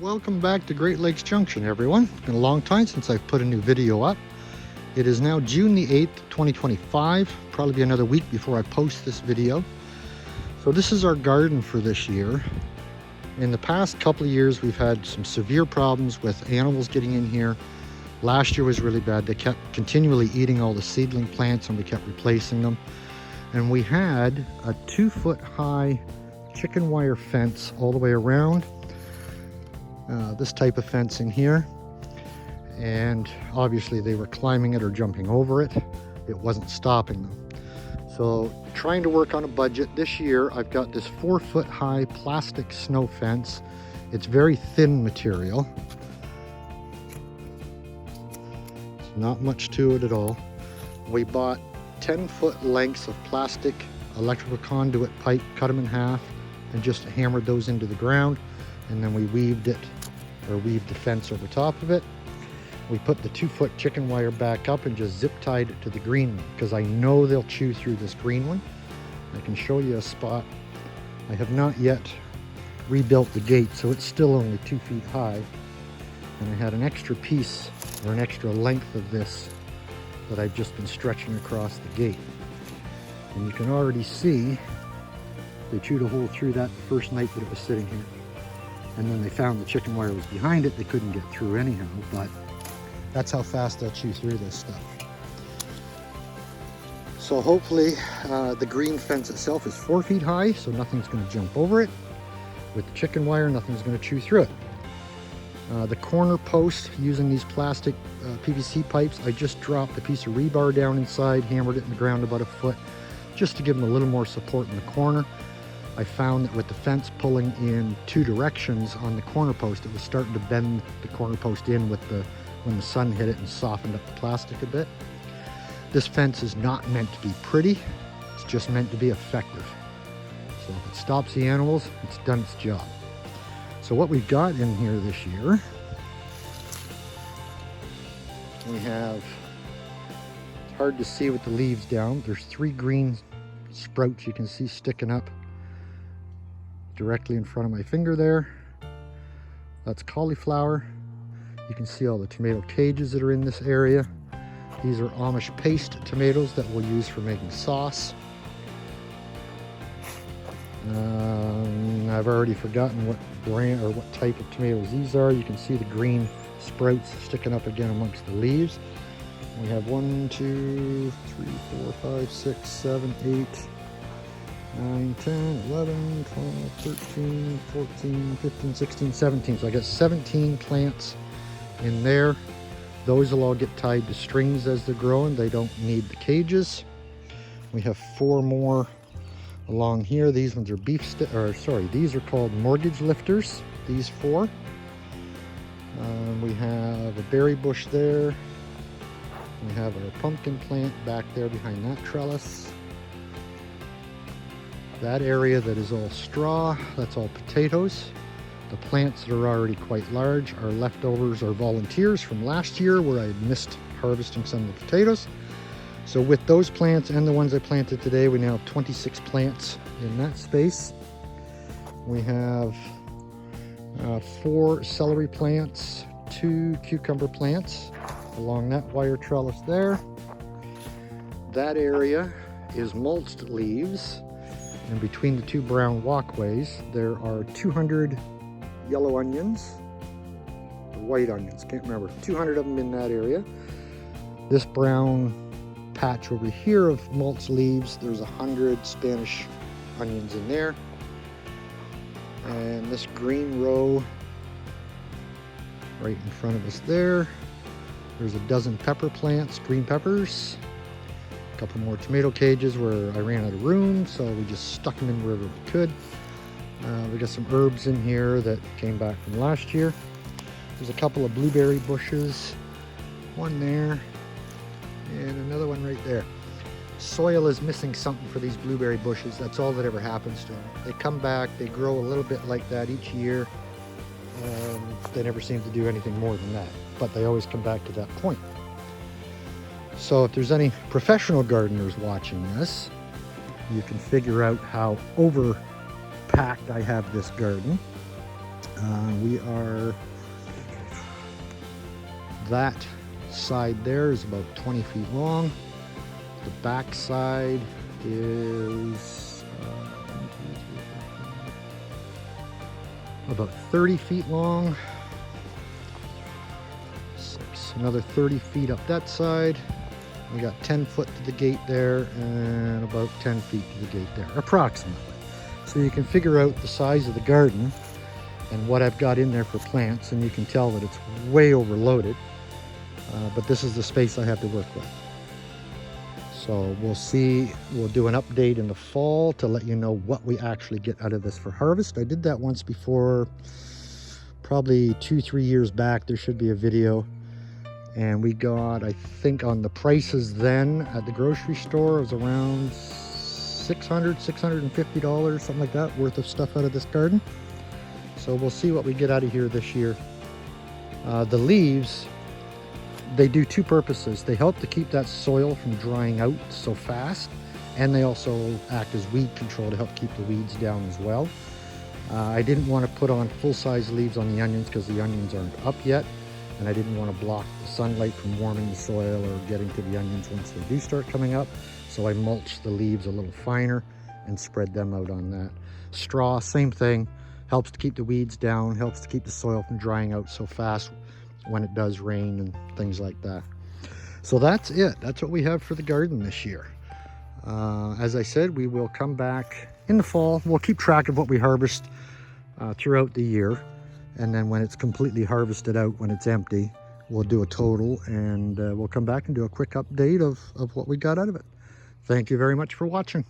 Welcome back to Great Lakes Junction, everyone. It's been a long time since I've put a new video up. It is now June the 8th, 2025. Probably be another week before I post this video. So this is our garden for this year. In the past couple of years, we've had some severe problems with animals getting in here. Last year was really bad. They kept continually eating all the seedling plants and we kept replacing them. And we had a 2-foot high chicken wire fence all the way around. This type of fencing here, and obviously they were climbing it or jumping over it. It wasn't stopping them. So trying to work on a budget this year, I've got this 4-foot high plastic snow fence. It's very thin material. It's not much to it at all. We bought 10-foot lengths of plastic electrical conduit pipe, cut them in half, and just hammered those into the ground, and then we weaved the fence over top of it. We put the 2-foot chicken wire back up and just zip tied it to the green one, because I know they'll chew through this green one. I can show you a spot. I have not yet rebuilt the gate, so it's still only 2 feet high. And I had an extra piece or an extra length of this that I've just been stretching across the gate. And you can already see they chewed a hole through that the first night that it was sitting here. And then they found the chicken wire was behind it. They couldn't get through anyhow, but that's how fast they'll chew through this stuff. So hopefully the green fence itself is 4 feet high, so nothing's going to jump over it. With the chicken wire, nothing's going to chew through it. The corner post, using these plastic PVC pipes, I just dropped a piece of rebar down inside, hammered it in the ground about 1 foot, just to give them a little more support in the corner. I found that with the fence pulling in 2 directions on the corner post, it was starting to bend the corner post in when the sun hit it and softened up the plastic a bit. This fence is not meant to be pretty, it's just meant to be effective. So if it stops the animals, it's done its job. So what we've got in here this year, we have, it's hard to see with the leaves down, there's 3 green sprouts you can see sticking up directly in front of my finger there. That's cauliflower. You can see all the tomato cages that are in this area. These are Amish paste tomatoes that we'll use for making sauce. I've already forgotten what brand or what type of tomatoes these are. You can see the green sprouts sticking up again amongst the leaves. We have 1, 2, 3, 4, 5, 6, 7, 8, 9, 10, 11, 12, 13, 14, 15, 16, 17. So I got 17 plants in there. Those will all get tied to strings as they're growing. They don't need the cages. We have 4 more along here. These ones are these are called mortgage lifters, these 4. We have a berry bush there. We have our pumpkin plant back there behind that trellis. That area that is all straw, that's all potatoes. The plants that are already quite large are leftovers or volunteers from last year where I had missed harvesting some of the potatoes. So with those plants and the ones I planted today, we now have 26 plants in that space. We have 4 celery plants, 2 cucumber plants along that wire trellis there. That area is mulched leaves. And between the 2 brown walkways, there are 200 yellow onions, or white onions, can't remember, 200 of them in that area. This brown patch over here of mulched leaves, there's 100 Spanish onions in there. And this green row right in front of us there, there's a dozen pepper plants, green peppers. A couple more tomato cages where I ran out of room, so we just stuck them in wherever we could. We got some herbs in here that came back from last year. There's a couple of blueberry bushes, one there, and another one right there. Soil is missing something for these blueberry bushes. That's all that ever happens to them. They come back, they grow a little bit like that each year. They never seem to do anything more than that, but they always come back to that point. So if there's any professional gardeners watching this, you can figure out how overpacked I have this garden. We are, that side there is about 20 feet long. The back side is about 30 feet long. Another 30 feet up that side. We got 10 foot to the gate there and about 10 feet to the gate there, approximately. So you can figure out the size of the garden and what I've got in there for plants, and you can tell that it's way overloaded. But this is the space I have to work with. So we'll see, we'll do an update in the fall to let you know what we actually get out of this for harvest. I did that once before, probably 2-3 years back. There should be a video. And we got, I think on the prices then at the grocery store, it was around $650, something like that, worth of stuff out of this garden. So we'll see what we get out of here this year. The leaves, they do two purposes. They help to keep that soil from drying out so fast, and they also act as weed control to help keep the weeds down as well. I didn't want to put on full-size leaves on the onions because the onions aren't up yet, and I didn't want to block the sunlight from warming the soil or getting to the onions once they do start coming up. So I mulched the leaves a little finer and spread them out on that. Straw, same thing, helps to keep the weeds down, helps to keep the soil from drying out so fast when it does rain and things like that. So that's it. That's what we have for the garden this year. As I said, we will come back in the fall. We'll keep track of what we harvest throughout the year. And then when it's completely harvested out, when it's empty, we'll do a total, and we'll come back and do a quick update of what we got out of it. Thank you very much for watching.